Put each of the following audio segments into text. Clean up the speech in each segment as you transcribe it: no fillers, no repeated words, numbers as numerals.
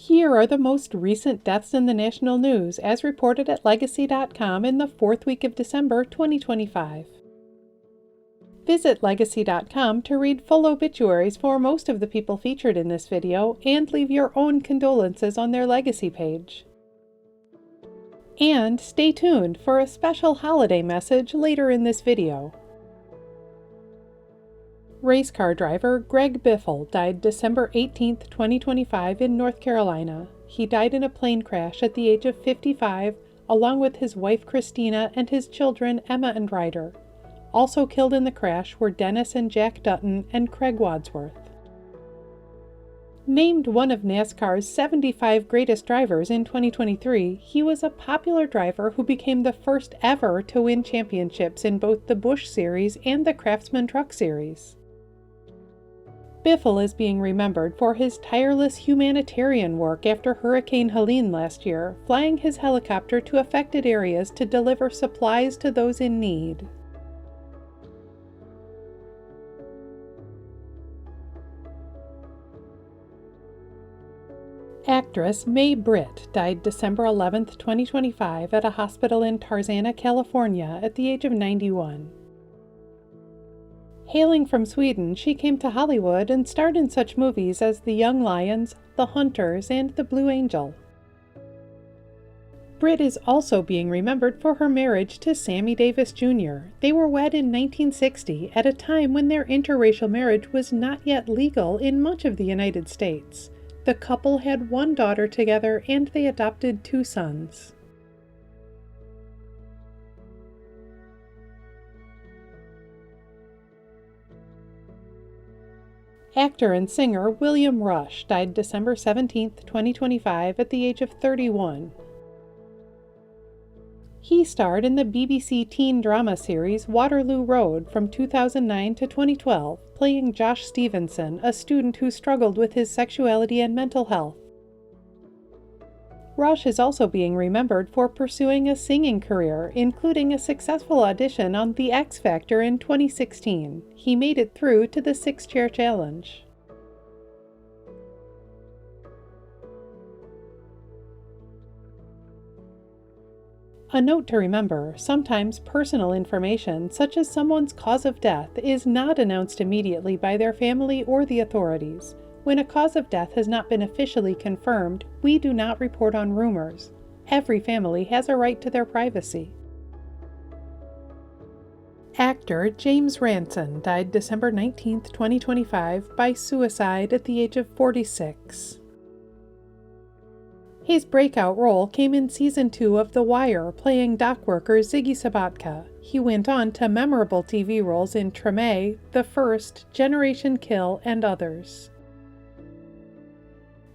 Here are the most recent deaths in the national news as reported at Legacy.com in the fourth week of December 2025. Visit Legacy.com to read full obituaries for most of the people featured in this video and leave your own condolences on their Legacy page. And stay tuned for a special holiday message later in this video. Race car driver Greg Biffle died December 18, 2025 in North Carolina. He died in a plane crash at the age of 55, along with his wife Christina and his children Emma and Ryder. Also killed in the crash were Dennis and Jack Dutton and Craig Wadsworth. Named one of NASCAR's 75 greatest drivers in 2023, he was a popular driver who became the first ever to win championships in both the Busch Series and the Craftsman Truck Series. Biffle is being remembered for his tireless humanitarian work after Hurricane Helene last year, flying his helicopter to affected areas to deliver supplies to those in need. Actress Britt died December 11, 2025 at a hospital in Tarzana, California at the age of 91. Hailing from Sweden, she came to Hollywood and starred in such movies as The Young Lions, The Hunters, and The Blue Angel. Britt is also being remembered for her marriage to Sammy Davis Jr. They were wed in 1960 at a time when their interracial marriage was not yet legal in much of the United States. The couple had one daughter together and they adopted 2 sons. Actor and singer William Rush died December 17, 2025 at the age of 31. He starred in the BBC teen drama series Waterloo Road from 2009 to 2012, playing Josh Stevenson, a student who struggled with his sexuality and mental health. Rush is also being remembered for pursuing a singing career, including a successful audition on The X Factor in 2016. He made it through to the 6-chair challenge. A note to remember, sometimes personal information, such as someone's cause of death, is not announced immediately by their family or the authorities. When a cause of death has not been officially confirmed, we do not report on rumors. Every family has a right to their privacy. Actor James Ransone died December 19, 2025 by suicide at the age of 46. His breakout role came in Season 2 of The Wire, playing dock worker Ziggy Sabatka. He went on to memorable TV roles in Treme, The First, Generation Kill, and others.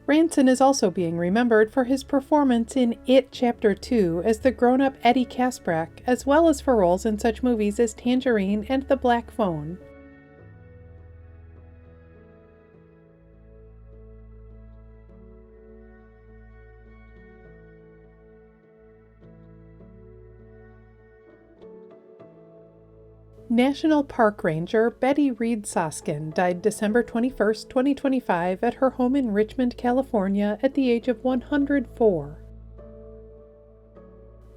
Ransone is also being remembered for his performance in It Chapter 2 as the grown-up Eddie Kasprak, as well as for roles in such movies as Tangerine and The Black Phone. National Park Ranger Betty Reid Soskin died December 21, 2025 at her home in Richmond, California at the age of 104.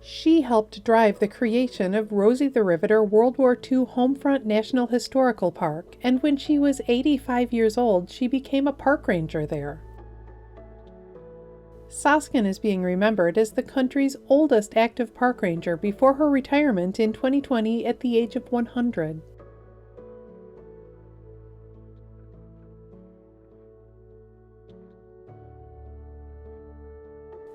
She helped drive the creation of Rosie the Riveter World War II Homefront National Historical Park, and when she was 85 years old, she became a park ranger there. Soskin is being remembered as the country's oldest active park ranger before her retirement in 2020 at the age of 100.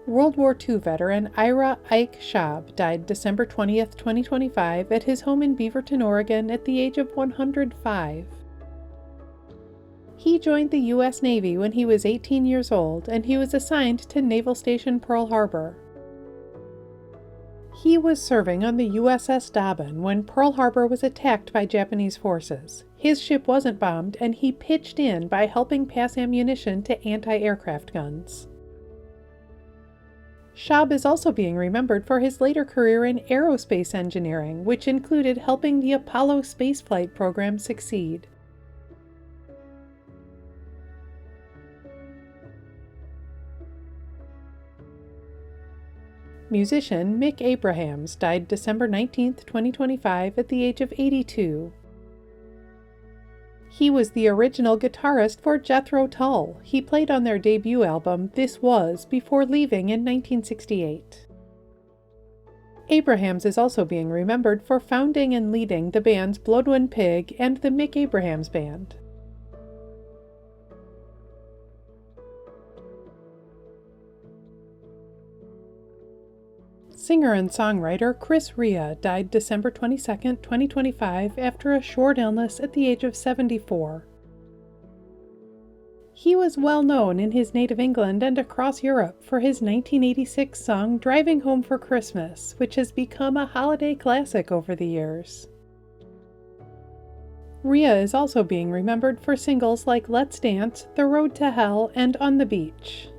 World War II veteran Ira Ike Schab died December 20, 2025 at his home in Beaverton, Oregon at the age of 105. He joined the U.S. Navy when he was 18 years old, and he was assigned to Naval Station Pearl Harbor. He was serving on the USS Dobbin when Pearl Harbor was attacked by Japanese forces. His ship wasn't bombed, and he pitched in by helping pass ammunition to anti-aircraft guns. Schab is also being remembered for his later career in aerospace engineering, which included helping the Apollo spaceflight program succeed. Musician Mick Abrahams died December 19, 2025 at the age of 82. He was the original guitarist for Jethro Tull. He played on their debut album, This Was, before leaving in 1968. Abrahams is also being remembered for founding and leading the bands Bloodwind Pig and the Mick Abrahams Band. Singer and songwriter Chris Rea died December 22, 2025 after a short illness at the age of 74. He was well known in his native England and across Europe for his 1986 song Driving Home for Christmas, which has become a holiday classic over the years. Rea is also being remembered for singles like Let's Dance, The Road to Hell, and On the Beach.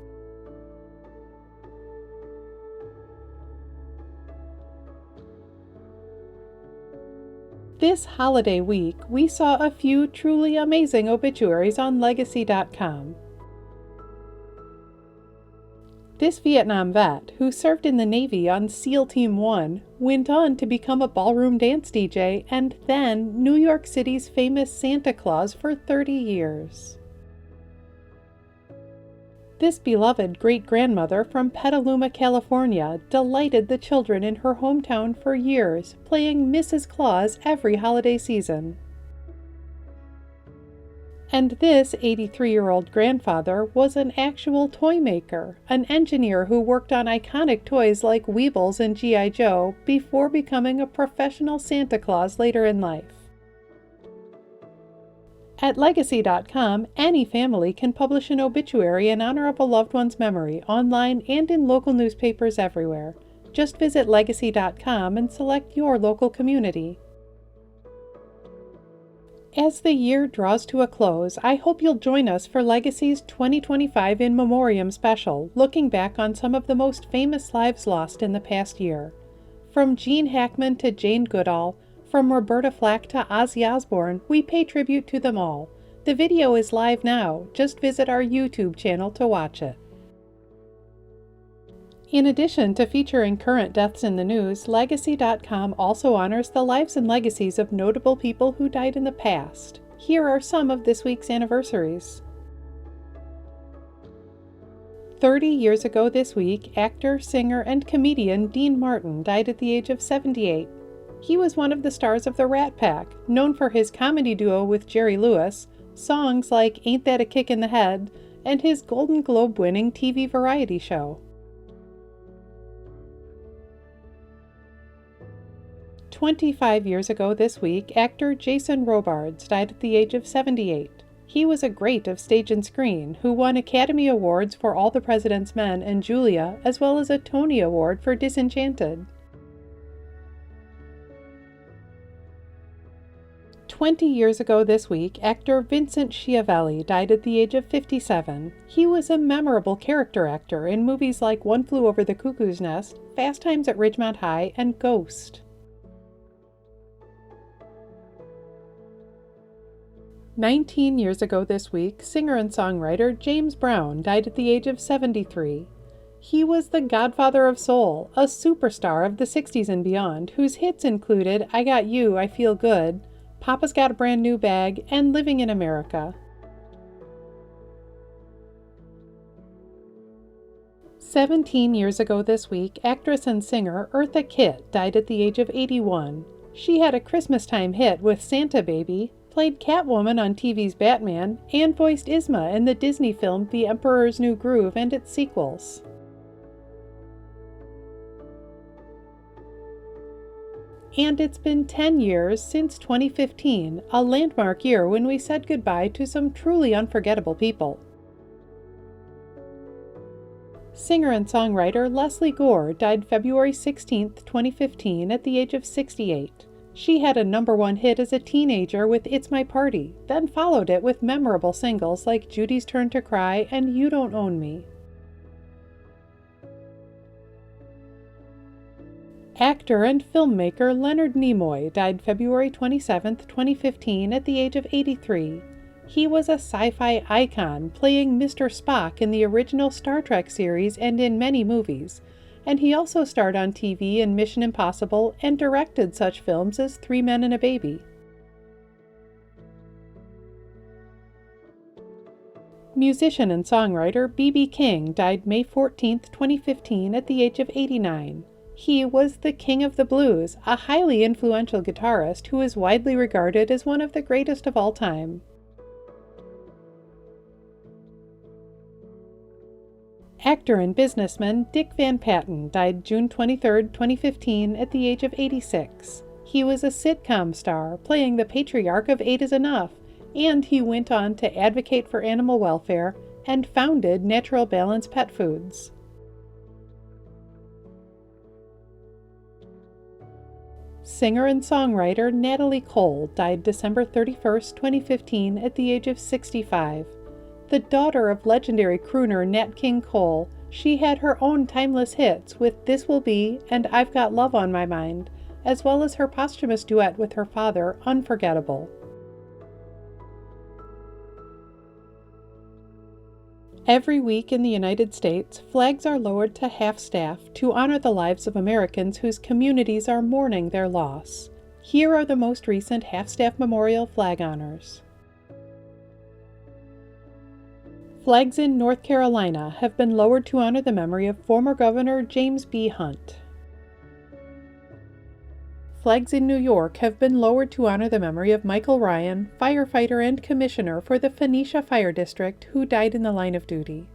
This holiday week, we saw a few truly amazing obituaries on Legacy.com. This Vietnam vet, who served in the Navy on SEAL Team 1, went on to become a ballroom dance DJ and then New York City's famous Santa Claus for 30 years. This beloved great-grandmother from Petaluma, California, delighted the children in her hometown for years, playing Mrs. Claus every holiday season. And this 83-year-old grandfather was an actual toy maker, an engineer who worked on iconic toys like Weebles and G.I. Joe before becoming a professional Santa Claus later in life. At Legacy.com, any family can publish an obituary in honor of a loved one's memory, online and in local newspapers everywhere. Just visit Legacy.com and select your local community. As the year draws to a close, I hope you'll join us for Legacy's 2025 In Memoriam special, looking back on some of the most famous lives lost in the past year. From Gene Hackman to Jane Goodall, from Roberta Flack to Ozzy Osbourne, we pay tribute to them all. The video is live now. Just visit our YouTube channel to watch it. In addition to featuring current deaths in the news, Legacy.com also honors the lives and legacies of notable people who died in the past. Here are some of this week's anniversaries. 30 years ago this week, actor, singer, and comedian Dean Martin died at the age of 78. He was one of the stars of the Rat Pack, known for his comedy duo with Jerry Lewis, songs like Ain't That a Kick in the Head, and his Golden Globe-winning TV variety show. 25 years ago this week, actor Jason Robards died at the age of 78. He was a great of stage and screen, who won Academy Awards for All the President's Men and Julia, as well as a Tony Award for Disenchanted. 20 years ago this week, actor Vincent Schiavelli died at the age of 57. He was a memorable character actor in movies like One Flew Over the Cuckoo's Nest, Fast Times at Ridgemont High, and Ghost. 19 years ago this week, singer and songwriter James Brown died at the age of 73. He was the godfather of soul, a superstar of the 60s and beyond, whose hits included I Got You, I Feel Good, Papa's Got a Brand New Bag, and Living in America. 17 years ago this week, actress and singer Eartha Kitt died at the age of 81. She had a Christmas-time hit with Santa Baby, played Catwoman on TV's Batman, and voiced Yzma in the Disney film The Emperor's New Groove and its sequels. And it's been 10 years since 2015, a landmark year when we said goodbye to some truly unforgettable people. Singer and songwriter Leslie Gore died February 16, 2015 at the age of 68. She had a #1 hit as a teenager with It's My Party, then followed it with memorable singles like Judy's Turn to Cry and You Don't Own Me. Actor and filmmaker Leonard Nimoy died February 27, 2015 at the age of 83. He was a sci-fi icon, playing Mr. Spock in the original Star Trek series and in many movies, and he also starred on TV in Mission Impossible and directed such films as 3 Men and a Baby. Musician and songwriter B.B. King died May 14, 2015 at the age of 89. He was the king of the blues, a highly influential guitarist who is widely regarded as one of the greatest of all time. Actor and businessman Dick Van Patten died June 23, 2015 at the age of 86. He was a sitcom star, playing the patriarch of 8 is Enough, and he went on to advocate for animal welfare and founded Natural Balance Pet Foods. Singer and songwriter Natalie Cole died December 31, 2015 at the age of 65. The daughter of legendary crooner Nat King Cole, she had her own timeless hits with This Will Be and I've Got Love on My Mind, as well as her posthumous duet with her father, Unforgettable. Every week in the United States, flags are lowered to half-staff to honor the lives of Americans whose communities are mourning their loss. Here are the most recent half-staff memorial flag honors. Flags in North Carolina have been lowered to honor the memory of former Governor James B. Hunt. Flags in New York have been lowered to honor the memory of Michael Ryan, firefighter and commissioner for the Phoenicia Fire District, who died in the line of duty.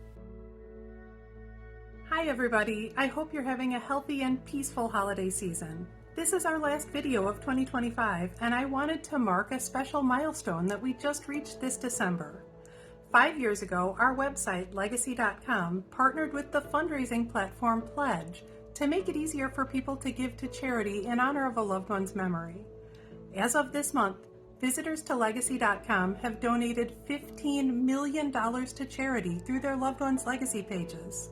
Hi everybody, I hope you're having a healthy and peaceful holiday season. This is our last video of 2025, and I wanted to mark a special milestone that we just reached this December. 5 years ago, our website, Legacy.com, partnered with the fundraising platform Pledge to make it easier for people to give to charity in honor of a loved one's memory. As of this month, visitors to Legacy.com have donated $15 million to charity through their loved ones' legacy pages.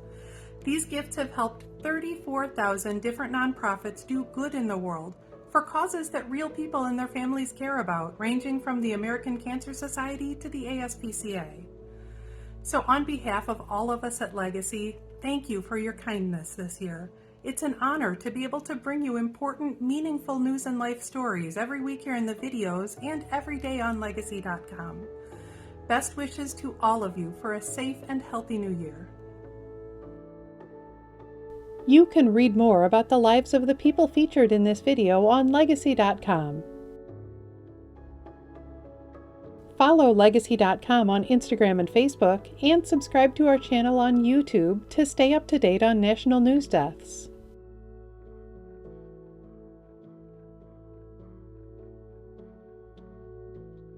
These gifts have helped 34,000 different nonprofits do good in the world for causes that real people and their families care about, ranging from the American Cancer Society to the ASPCA. So on behalf of all of us at Legacy, thank you for your kindness this year. It's an honor to be able to bring you important, meaningful news and life stories every week here in the videos and every day on Legacy.com. Best wishes to all of you for a safe and healthy new year. You can read more about the lives of the people featured in this video on Legacy.com. Follow Legacy.com on Instagram and Facebook, and subscribe to our channel on YouTube to stay up to date on national news deaths.